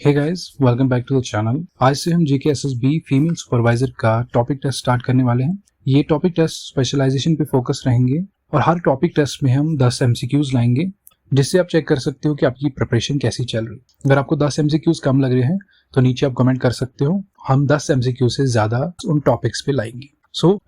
Hey guys, welcome back to the channel. आज से हम जीकेएसएसबी फीमेल सुपरवाइजर का टॉपिक टेस्ट स्टार्ट करने वाले हैं। ये टॉपिक टेस्ट स्पेशलाइजेशन पे फोकस रहेंगे और हर टॉपिक टेस्ट में हम 10 एमसीक्यूज लाएंगे, जिससे आप चेक कर सकते हो कि आपकी प्रिपरेशन कैसी चल रही है। अगर आपको 10 एमसीक्यूज कम लग रहे हैं तो नीचे आप कमेंट कर सकते हो, हम 10 एमसीक्यू से ज्यादा उन टॉपिक्स पे लाएंगे।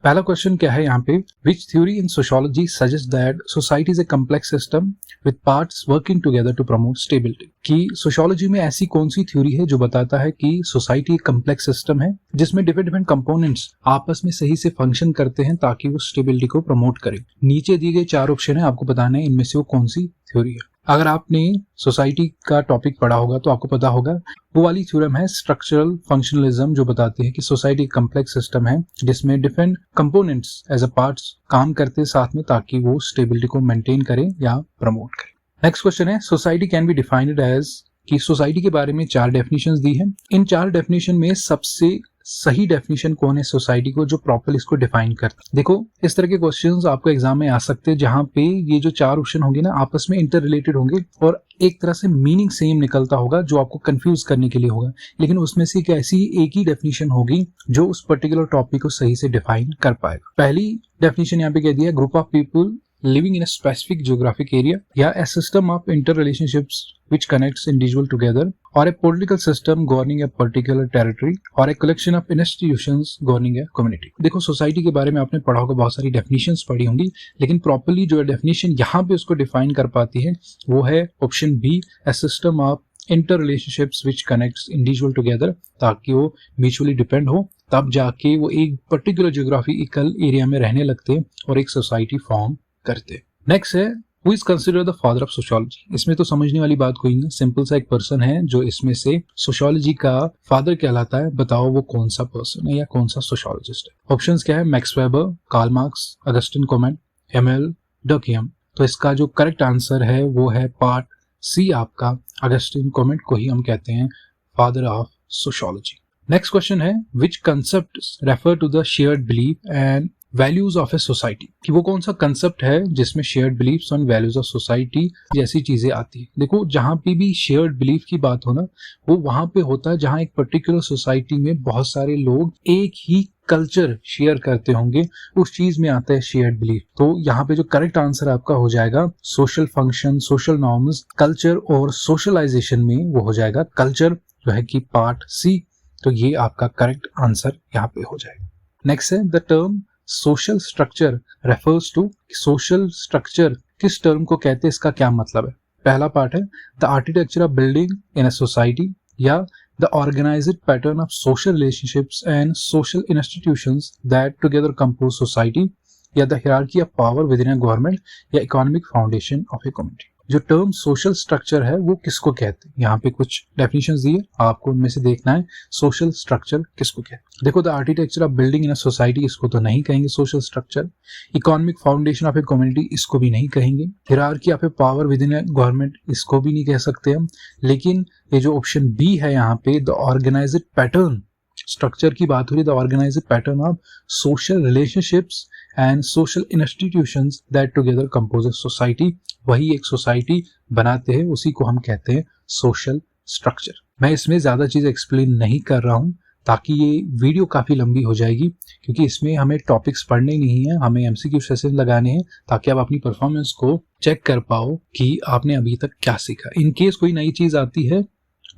पहला क्वेश्चन क्या है यहाँ पे, which theory in sociology suggest that society is a complex system with parts working together to promote stability. कि सोशियोलॉजी में ऐसी कौन सी थ्योरी है जो बताता है कि सोसाइटी एक कम्प्लेक्स सिस्टम है जिसमें डिफरेंट कंपोनेंट्स आपस में सही से फंक्शन करते हैं ताकि वो स्टेबिलिटी को प्रमोट करे। नीचे दिए गए 4 ऑप्शन है, आपको बताना है इनमें से वो कौन सी थ्योरी है। अगर आपने सोसाइटी का टॉपिक पढ़ा होगा तो आपको पता होगा वो वाली थ्योरम है स्ट्रक्चरल फंक्शनलिज्म, जो बताती है कि सोसाइटी एक कम्प्लेक्स सिस्टम है जिसमें different components as a parts काम करते हैं साथ में ताकि वो स्टेबिलिटी को मेंटेन करे या प्रमोट करे। नेक्स्ट क्वेश्चन है, society can be defined as, कि सोसाइटी के बारे में 4 डेफिनेशंस दी है। इन 4 डेफिनेशन में सबसे सही डेफिनेशन कौन है सोसाइटी को जो प्रॉपर इसको डिफाइन करता है। देखो, इस तरह के क्वेश्चंस आपको एग्जाम में आ सकते हैं जहां पे ये जो 4 ऑप्शन होंगे ना आपस में इंटर रिलेटेड होंगे और एक तरह से मीनिंग सेम निकलता होगा जो आपको कंफ्यूज करने के लिए होगा, लेकिन उसमें से एक ऐसी एक ही डेफिनेशन होगी जो उस पर्टिकुलर टॉपिक को सही से डिफाइन कर पाएगा। पहली डेफिनेशन यहाँ पे कह दिया, group of people living in a specific geographic area, या a system of interrelationships which connects individual together, or a political system governing a particular territory, or a collection of institutions governing a community। देखो, society के बारे में आपने पढ़ा होगा, बहुत सारी डेफिनेशंस पढ़ी होंगी, लेकिन प्रॉपर्ली जो डेफिनेशन यहाँ पे उसको डिफाइन कर पाती है वो है option B, a system of interrelationships which connects individual together, ताकि वो म्यूचुअली डिपेंड हो, तब जाके वो एक पर्टिकुलर जियोग्राफिकल एरिया में रहने लगते हैं और एक सोसाइटी फॉर्म करते। नेक्स्ट है, who is considered the father of sociology. इसमें तो समझने वाली बात कोई नहीं, सिंपल सा एक पर्सन है जो इसमें से सोशियोलॉजी का फादर कहलाता है। बताओ वो कौन सा पर्सन है या कौन सा सोशियोलॉजिस्ट है। ऑप्शंस क्या है, Max Weber, Karl Marx, Augustin Comte, Emile Durkheim. तो इसका जो करेक्ट आंसर है वो है पार्ट सी आपका, अगस्टिन कॉमेट को ही हम कहते हैं father of sociology. Next question है, which concept refer to the shared belief and values of a society. कि वो कौन सा कंसेप्ट है जिसमें shared beliefs and values of society जैसी चीजें आती है। देखो, जहां पे भी शेयर्ड बिलीफ की बात हो ना, वो वहां पे होता है जहां एक पर्टिकुलर सोसाइटी में बहुत सारे लोग एक ही कल्चर शेयर करते होंगे, उस चीज में आता है शेयर्ड बिलीफ। तो यहाँ पे जो करेक्ट आंसर आपका हो जाएगा social function, social norms, culture और सोशलाइजेशन में वो हो जाएगा कल्चर, जो है कि पार्ट सी। तो ये आपका करेक्ट आंसर यहाँ पे हो जाएगा। नेक्स्ट है, the term social structure refers to. Social structure किस टर्म को कहते हैं, इसका क्या मतलब है। पहला पार्ट है the architecture of building in a society, या the organised pattern of social relationships and social institutions that together compose society, या the hierarchy of power within a government या economic foundation of a community. जो term social structure है वो किसको कहते हैं, यहाँ पे कुछ डेफिनेशंस दिए, आपको उनमें से देखना है सोशल स्ट्रक्चर किसको कहते हैं। देखो, the architecture of building in a society, इसको तो नहीं कहेंगे social structure. Economic foundation of a community, इसको भी नहीं कहेंगे। Hierarchy of A power within a government, इसको भी नहीं कह सकते हम। लेकिन ये जो ऑप्शन बी है यहाँ पे, द ऑर्गेनाइज्ड पैटर्न, स्ट्रक्चर की बात हो रही है, the organised pattern of social relationships and social institutions that together compose a society, वही एक सोसाइटी बनाते हैं, उसी को हम कहते हैं सोशल स्ट्रक्चर। मैं इसमें ज्यादा चीज एक्सप्लेन नहीं कर रहा हूं ताकि ये वीडियो काफी लंबी हो जाएगी, क्योंकि इसमें हमें टॉपिक्स पढ़ने नहीं है, हमें एमसीक्यू सेशन लगाने हैं ताकि आप अपनी परफॉर्मेंस को चेक कर पाओ कि आपने अभी तक क्या सीखा। इन केस कोई नई चीज आती है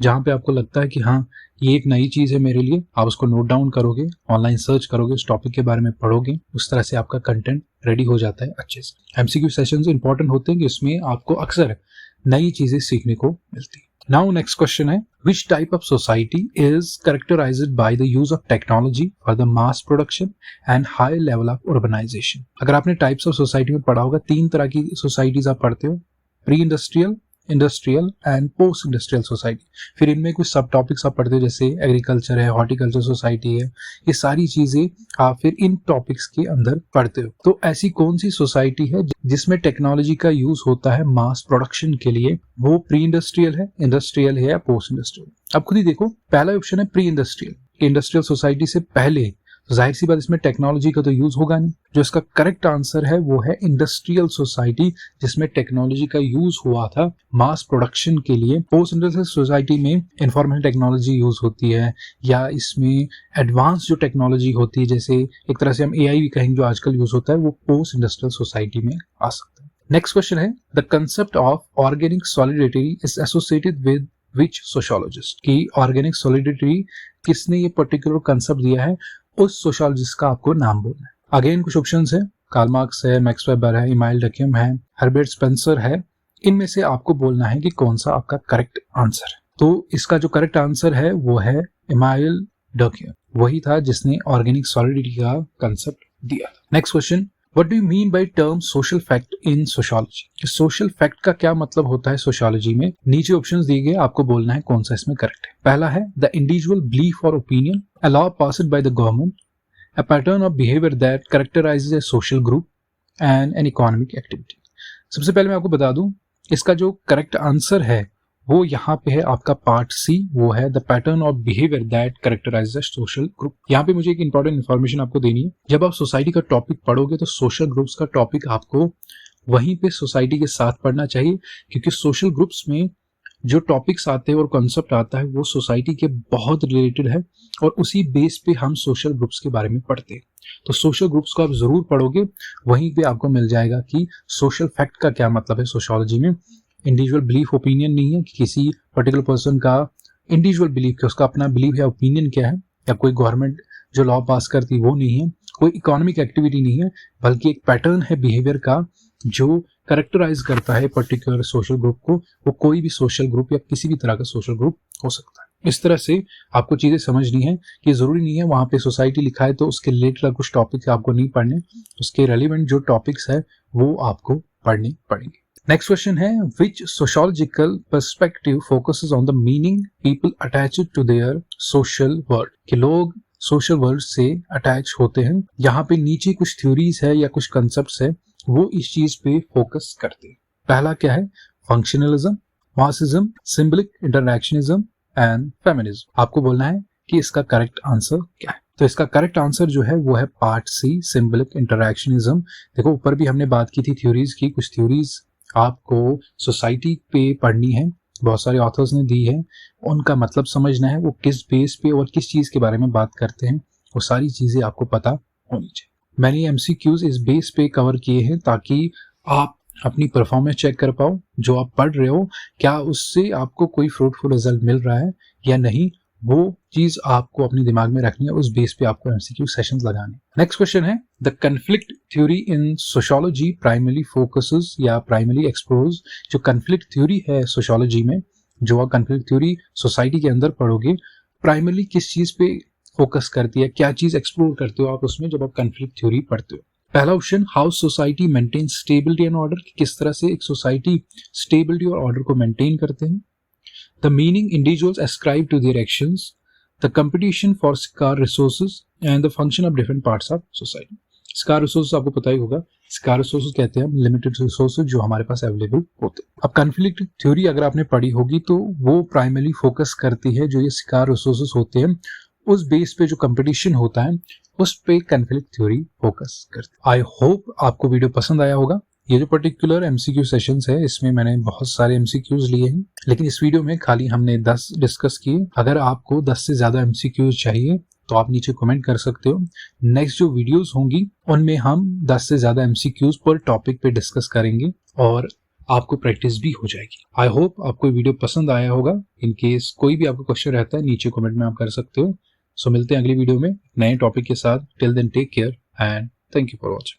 जहां पे आपको लगता है कि हाँ ये एक नई चीज है मेरे लिए, आप उसको नोट डाउन करोगे, ऑनलाइन सर्च करोगे, उस टॉपिक के बारे में पढ़ोगे, उस तरह से आपका कंटेंट रेडी हो जाता है अच्छे से। एमसीक्यू सेशंस इंपॉर्टेंट होते हैं कि इसमें आपको अक्सर नई चीजें सीखने को मिलती है। नाउ नेक्स्ट क्वेश्चन है, which type of society is characterised by the use of technology for the mass production and high level of urbanisation. अगर आपने टाइप्स ऑफ सोसाइटी में पढ़ा होगा, 3 तरह की सोसाइटीज आप पढ़ते हो, pre industrial, industrial and post industrial society. फिर इनमें कुछ सब टॉपिक्स आप पढ़ते हो, जैसे एग्रीकल्चर है, हॉर्टिकल्चर सोसाइटी है, ये सारी चीजें आप फिर इन टॉपिक्स के अंदर पढ़ते हो। तो ऐसी कौन सी सोसाइटी है जिसमें टेक्नोलॉजी का यूज होता है मास प्रोडक्शन के लिए, वो प्री इंडस्ट्रियल है, इंडस्ट्रियल है या पोस्ट इंडस्ट्रियल। अब खुद ही देखो, पहला ऑप्शन है प्री इंडस्ट्रियल। इंडस्ट्रियल सोसाइटी से पहले जाहिर सी बात इसमें टेक्नोलॉजी का तो यूज होगा नहीं। जो इसका करेक्ट आंसर है वो है इंडस्ट्रियल सोसाइटी, जिसमें टेक्नोलॉजी का यूज हुआ था मास प्रोडक्शन के लिए। पोस्ट इंडस्ट्रियल सोसाइटी में इंफॉर्मेशन टेक्नोलॉजी यूज होती है, या इसमें एडवांस जो टेक्नोलॉजी होती है, जैसे एक तरह से हम एआई भी कहेंगे जो आजकल यूज होता है, वो पोस्ट इंडस्ट्रियल सोसाइटी में आ सकता है। नेक्स्ट क्वेश्चन है the concept of organic solidarity is associated with which sociologist, की ऑर्गेनिक सॉलिडेरिटी किसने ये पर्टिकुलर कंसेप्ट दिया है, उस सोशियोलॉजिस्ट का आपको नाम बोलना है। अगेन कुछ ऑप्शंस है, कार्ल मार्क्स है, मैक्स वेबर है, इमाइल डर्कheim है, हर्बर्ट स्पेंसर है। इनमें से आपको बोलना है कि कौन सा आपका करेक्ट आंसर है। तो इसका जो करेक्ट आंसर है वो है इमाइल डर्कheim, वही था जिसने ऑर्गेनिक सॉलिडिटी का कंसेप्ट दिया। Next question, what do you mean by term social fact in sociology. Social fact का क्या मतलब होता है सोशियोलॉजी में। नीचे ऑप्शंस दिए गए, आपको बोलना है कौन सा इसमें करेक्ट है। पहला है द इंडिविजुअल बिलीफ और opinion, a law passed by the government, a pattern of behavior that characterizes a social group and an economic activity। सबसे पहले मैं आपको बता दूं, इसका जो करेक्ट आंसर है वो यहाँ पे है आपका पार्ट सी, वो है the pattern of behaviour that कैरेक्टराइजेस a social group. यहाँ पे मुझे एक इंपॉर्टेंट इन्फॉर्मेशन आपको देनी है। जब आप सोसाइटी का टॉपिक पढ़ोगे तो सोशल ग्रुप्स का टॉपिक आपको वहीं पे सोसाइटी के साथ पढ़ना चाहिए, क्योंकि सोशल ग्रुप्स में जो टॉपिक्स आते हैं और कॉन्सेप्ट आता है वो सोसाइटी के बहुत रिलेटेड है, और उसी बेस पे हम सोशल ग्रुप्स के बारे में पढ़ते हैं। तो सोशल ग्रुप्स को आप जरूर पढ़ोगे, वहीं पे आपको मिल जाएगा कि सोशल फैक्ट का क्या मतलब है सोशियोलॉजी में। इंडिविजुअल बिलीफ ओपिनियन नहीं है कि किसी पर्टिकुलर पर्सन का इंडिविजुअल बिलीफ क्या, उसका अपना बिलीफ या ओपिनियन क्या है, या कोई गवर्नमेंट जो लॉ पास करती वो नहीं है, कोई इकोनॉमिक एक्टिविटी नहीं है, बल्कि एक पैटर्न है बिहेवियर का जो करेक्टराइज करता है पर्टिकुलर सोशल ग्रुप को। वो कोई भी सोशल ग्रुप या किसी भी तरह का सोशल ग्रुप हो सकता है। इस तरह से आपको चीजें समझनी है कि जरूरी नहीं है वहां पे सोसाइटी लिखा है तो उसके रिलेटेड कुछ टॉपिक्स आपको नहीं पढ़ने, उसके रेलिवेंट जो टॉपिक्स है वो आपको पढ़ने पड़ेंगे। नेक्स्ट क्वेश्चन है which sociological perspective focuses on the meaning people attached to their social world, कि लोग सोशल वर्ल्ड से अटैच होते हैं। यहाँ पे नीचे कुछ थ्योरीज है या कुछ कंसेप्ट्स है, वो इस चीज पे फोकस करते हैं। पहला क्या है, functionalism, Marxism, symbolic interactionism and feminism. आपको बोलना है कि इसका करेक्ट आंसर क्या है। तो इसका करेक्ट आंसर जो है वो है पार्ट सी, सिंबलिक इंटरैक्शनिज्म। देखो ऊपर भी हमने बात की थी थ्योरीज की, कुछ थ्योरीज आपको सोसाइटी पे पढ़नी है, बहुत सारे ऑथर्स ने दी है, उनका मतलब समझना है, वो किस बेस पे और किस चीज के बारे में बात करते हैं, वो सारी चीजें आपको पता होनी चाहिए। मैंने एमसीक्यूज इस बेस पे कवर किए हैं ताकि आप अपनी परफॉर्मेंस चेक कर पाओ, जो आप पढ़ रहे हो क्या उससे आपको कोई फ्रूटफुल रिजल्ट मिल रहा है या नहीं, वो चीज आपको अपने दिमाग में रखनी है, उस बेस पे आपको एमसीक्यू सेशंस लगाने। नेक्स्ट क्वेश्चन है the conflict theory in sociology primary focuses या प्राइमरी एक्सप्लोर्स। जो कन्फ्लिक्ट थ्योरी है सोशियोलॉजी में, जो आप कन्फ्लिक्ट थ्योरी सोसाइटी के अंदर पढ़ोगे, प्राइमरली किस चीज पे फोकस करती है, क्या चीज एक्सप्लोर करते हो आप उसमें जब आप कन्फ्लिक्ट थ्योरी पढ़ते हो। पहला option, how society maintain stability and order, किस तरह से एक सोसाइटी स्टेबिलिटी और ऑर्डर को मेंटेन करते हैं। The meaning individuals ascribe to their actions, the competition for scarce resources and the function of different parts of society। scarce resources आपको पता ही होगा, scarce resources कहते हैं हम लिमिटेड रिसोर्सेज जो हमारे पास अवेलेबल होते हैं। अब कन्फ्लिक्ट थ्योरी अगर आपने पढ़ी होगी तो वो प्राइमरली फोकस करती है जो ये scarce resources होते हैं उस बेस पे जो कंपटीशन होता है उस पे कन्फ्लिक्ट थ्योरी फोकस करती है। आई होप आपको वीडियो पसंद आया होगा। ये जो पर्टिकुलर एमसीक्यू सेशंस है इसमें मैंने बहुत सारे एमसीक्यूज लिए हैं, लेकिन इस वीडियो में खाली हमने 10 डिस्कस किए। अगर आपको 10 से ज्यादा एमसीक्यूज चाहिए तो आप नीचे कमेंट कर सकते हो। नेक्स्ट जो वीडियोस होंगी उनमें हम 10 से ज्यादा एमसीक्यूज पर टॉपिक पे डिस्कस करेंगे और आपको प्रैक्टिस भी हो जाएगी। आई होप आपको वीडियो पसंद आया होगा। इन केस कोई भी आपको क्वेश्चन रहता है नीचे कमेंट में आप कर सकते हो। सो मिलते हैं अगली वीडियो में नए टॉपिक के साथ। Till then take care and thank you for watching.